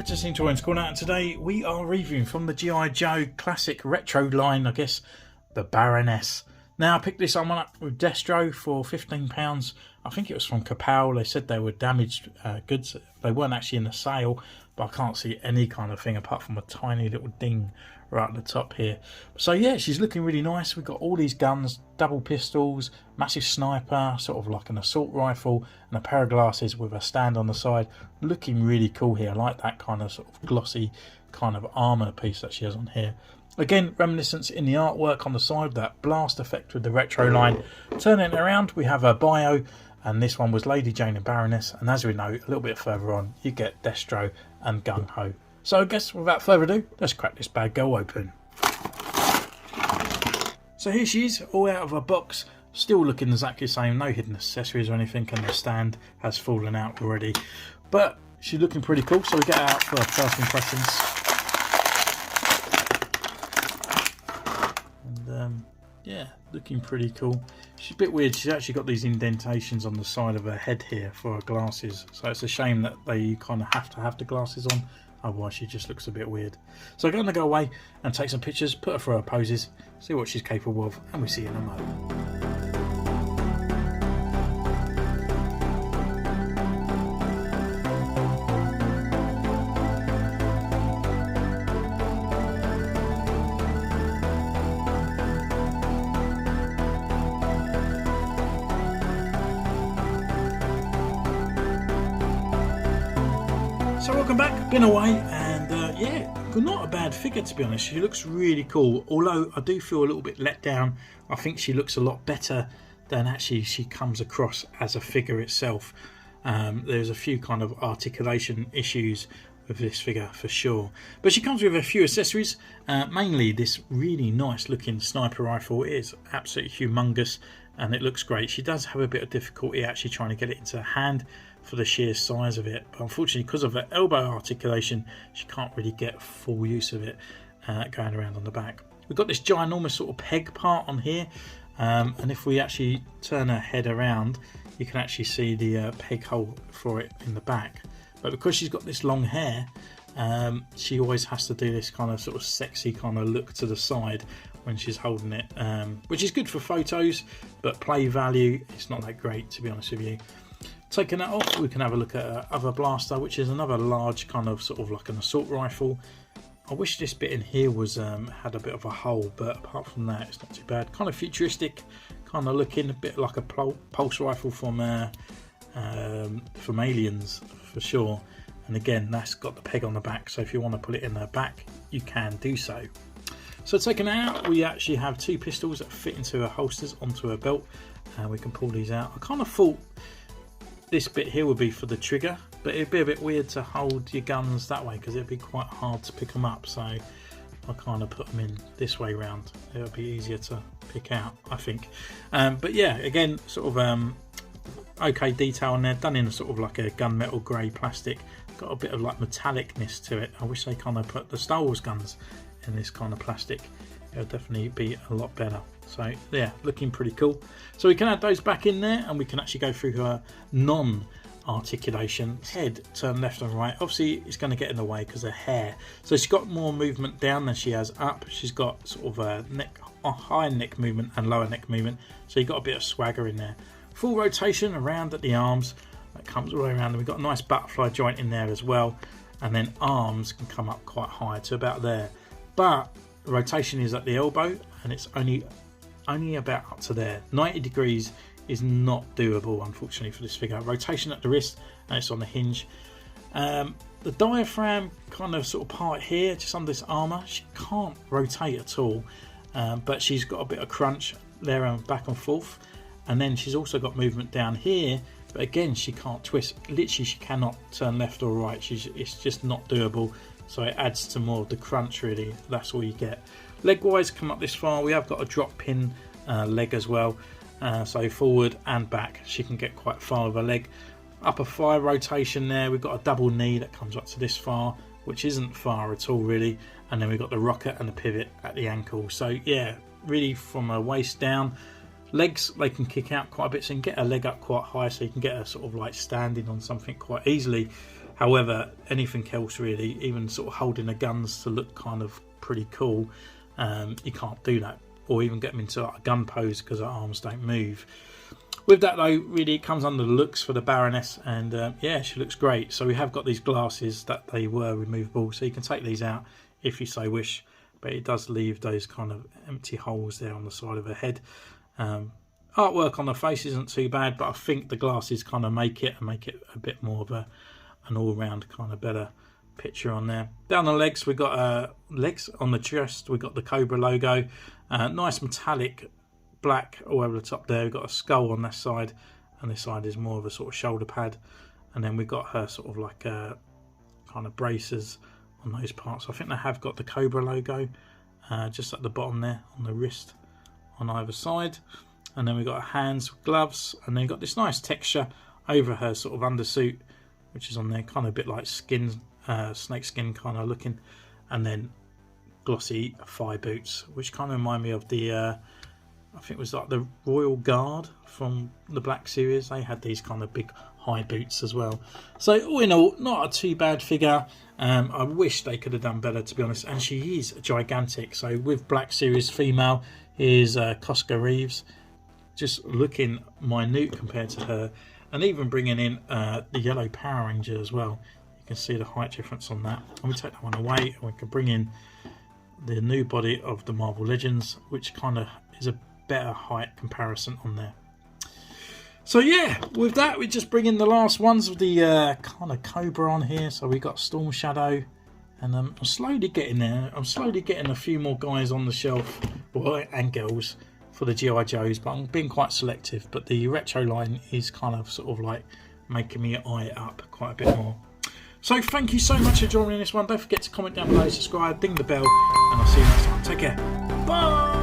Welcome to Centurion's Corner, and today we are reviewing from the G.I. Joe classic retro line, I guess, the Baroness. Now I picked this one up with Destro for £15. I think it was from Kapow. They said they were damaged goods. They weren't actually in the sale, but I can't see any kind of thing apart from a tiny little ding right at the top here. So yeah, she's looking really nice. We've got all these guns, double pistols, massive sniper, sort of like an assault rifle, and a pair of glasses with a stand on the side. Looking really cool here. I like that kind of sort of glossy kind of armour piece that she has on here. Again, reminiscence in the artwork on the side, that blast effect with the retro line. Turning it around, we have a bio, and this one was Lady Jane and Baroness, and as we know, a little bit further on, you get Destro and Gung Ho. So I guess without further ado, let's crack this bad girl open. So here she is, all out of a box, still looking exactly the same, no hidden accessories or anything, and the stand has fallen out already. But she's looking pretty cool, so we get out for our first impressions. And yeah, looking pretty cool. She's a bit weird, she's actually got these indentations on the side of her head here for her glasses, so it's a shame that they kind of have to have the glasses on. Otherwise she just looks a bit weird. So I'm going to go away and take some pictures, put her through her poses, see what she's capable of, and we'll see you in a moment. So welcome back, been away, and yeah, not a bad figure to be honest. She looks really cool, although I do feel a little bit let down. I think she looks a lot better than actually she comes across as a figure itself. There's a few kind of articulation issues with this figure for sure, but she comes with a few accessories, mainly this really nice looking sniper rifle. It is absolutely humongous and it looks great. She does have a bit of difficulty actually trying to get it into her hand for the sheer size of it, but unfortunately because of her elbow articulation she can't really get full use of it going around on the back. We've got this ginormous sort of peg part on here, and if we actually turn her head around you can actually see the peg hole for it in the back. But because she's got this long hair, she always has to do this kind of sort of sexy kind of look to the side when she's holding it, which is good for photos, but play value it's not that great to be honest with you. Taking that off, we can have a look at her other blaster, which is another large kind of sort of like an assault rifle. I wish this bit in here was had a bit of a hole, but apart from that it's not too bad. Kind of futuristic kind of looking, a bit like a pulse rifle from Aliens for sure. And again, that's got the peg on the back, so if you want to put it in the back you can do so. So taking it out, we actually have two pistols that fit into her holsters onto her belt, and we can pull these out. I kind of thought this bit here would be for the trigger, but it'd be a bit weird to hold your guns that way because it'd be quite hard to pick them up, so I kind of put them in this way round. It'll be easier to pick out, I think. But yeah, again, sort of okay detail on there, done in a sort of like a gunmetal grey plastic. Got a bit of like metallicness to it. I wish they kind of put the Star Wars guns in this kind of plastic. It'll definitely be a lot better. So yeah, looking pretty cool. So we can add those back in there and we can actually go through her non-articulation. Head turn left and right. Obviously it's going to get in the way because of hair. So she's got more movement down than she has up. She's got sort of a high neck movement and lower neck movement. So you've got a bit of swagger in there. Full rotation around at the arms. That comes all the way around. And we've got a nice butterfly joint in there as well. And then arms can come up quite high to about there. But the rotation is at the elbow and it's only about up to there. 90 degrees is not doable unfortunately for this figure. Rotation at the wrist and it's on the hinge. The diaphragm kind of sort of part here just under this armour, she can't rotate at all, but she's got a bit of crunch there and back and forth, and then she's also got movement down here, but again she can't twist. Literally she cannot turn left or right. It's just not doable, so it adds to more of the crunch really. That's all you get. Leg wise, come up this far, we have got a drop pin leg as well, so forward and back she can get quite far with her leg. Upper thigh rotation there, we've got a double knee that comes up to this far, which isn't far at all really, and then we've got the rocket and the pivot at the ankle. So yeah, really from her waist down. Legs, they can kick out quite a bit, so you can get her leg up quite high, so you can get her sort of like standing on something quite easily. However, anything else really, even sort of holding the guns to look kind of pretty cool, you can't do that, or even get them into like a gun pose because her arms don't move. With that though, really it comes under the looks for the Baroness, and yeah, she looks great. So we have got these glasses that they were removable, so you can take these out if you so wish, but it does leave those kind of empty holes there on the side of her head. Artwork on the face isn't too bad, but I think the glasses kind of make it a bit more of an all-round kind of better picture on there. Down the legs, we got legs. On the chest, we got the Cobra logo, nice metallic black all over the top there. We've got a skull on that side, and this side is more of a sort of shoulder pad, and then we've got her sort of like kind of braces on those parts. I think they have got the Cobra logo just at the bottom there on the wrist on either side, and then we've got her hands, gloves, and then got this nice texture over her sort of undersuit, which is on there, kind of a bit like skin, snake skin kind of looking, and then glossy thigh boots, which kind of remind me of the I think it was like the Royal Guard from the Black series. They had these kind of big high boots as well. So all in all, not a too bad figure. I wish they could have done better, to be honest. And she is gigantic. So with Black series female, here's Cosca Reeves, just looking minute compared to her. And even bringing in the yellow Power Ranger as well. You can see the height difference on that. And we take that one away, and we can bring in the new body of the Marvel Legends, which kind of is a better height comparison on there. So yeah, with that we just bring in the last ones of the kind of Cobra on here. So we got Storm Shadow, and I'm slowly getting there. I'm slowly getting a few more guys on the shelf, well, and girls, for the G.I. Joes, but I'm being quite selective. But the retro line is kind of sort of like making me eye it up quite a bit more. So thank you so much for joining me in this one. Don't forget to comment down below, subscribe, ding the bell, and I'll see you next time. Take care. Bye.